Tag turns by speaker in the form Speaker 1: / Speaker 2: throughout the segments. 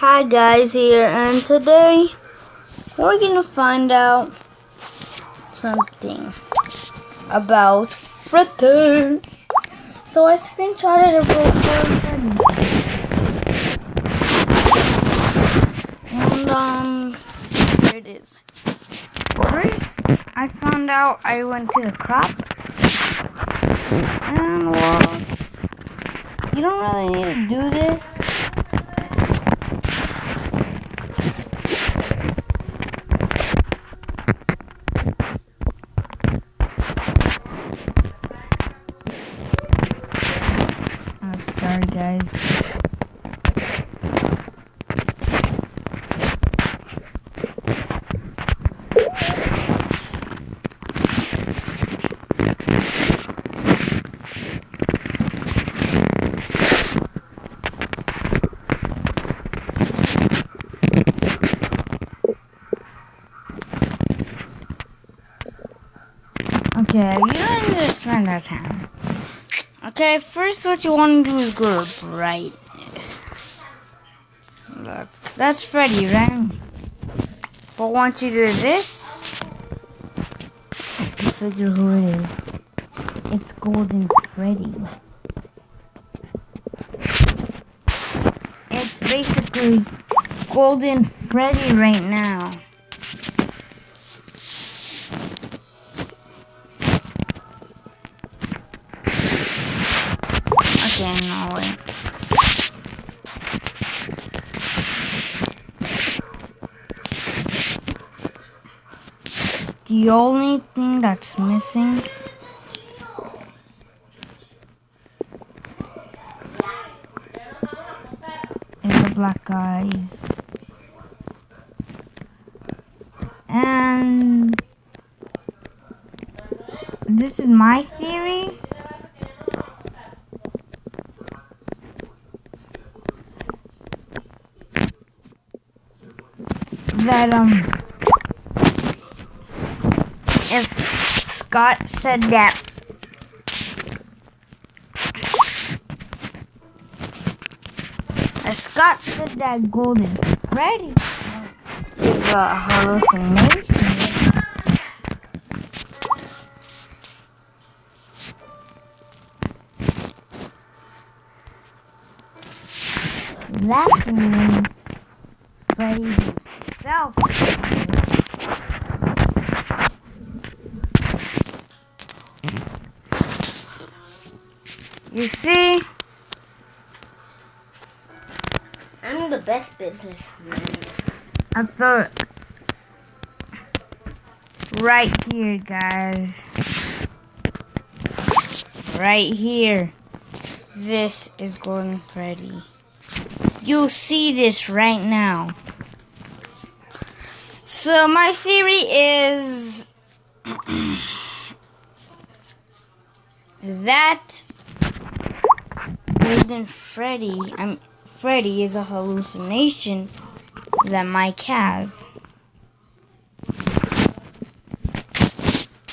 Speaker 1: Hi guys here, and today we're gonna find out something about Freddy. So I screenshotted a Freddy. And here it is. First I found out I went to the crop, and well, you don't really need to do this. Sorry guys. Okay, you don't need to spend that time. Okay, first what you want to do is go to brightness. Look, that's Freddy, right? But once you do this, you figure who it is. It's Golden Freddy. It's basically Golden Freddy right now. Okay, no way. The only thing that's missing is the black eyes. And this is my theory. That if Scott said that Golden Freddy is a hallucination, that means Freddy himself. You see,
Speaker 2: I'm the best businessman.
Speaker 1: I thought right here, guys. Right here. This is Golden Freddy. You see this right now. So my theory is that Golden Freddy is a hallucination that Mike has.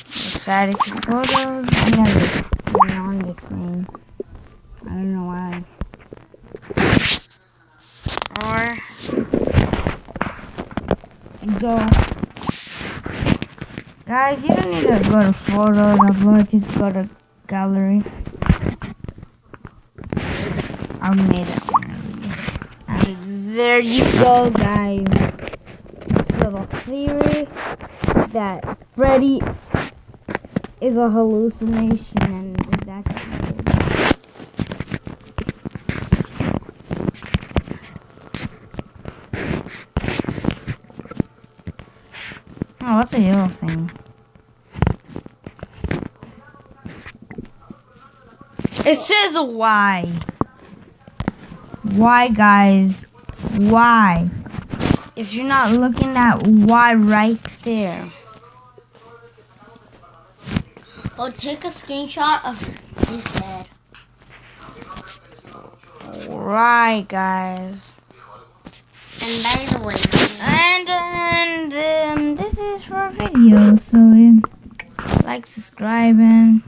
Speaker 1: Decided to photos. I never been on this thing. I don't know why. Or go. Guys, you don't need to go to photos, upload, just go to gallery. I made it already. And there you go, guys. So the theory that Freddy is a hallucination and is actually good. Oh, what's a yellow thing? It says a Y. Why, guys? Why? If you're not looking at Y right there.
Speaker 2: Oh, take a screenshot of his head.
Speaker 1: Right, guys.
Speaker 2: And by the way,
Speaker 1: and this is for a video, so like, subscribe, and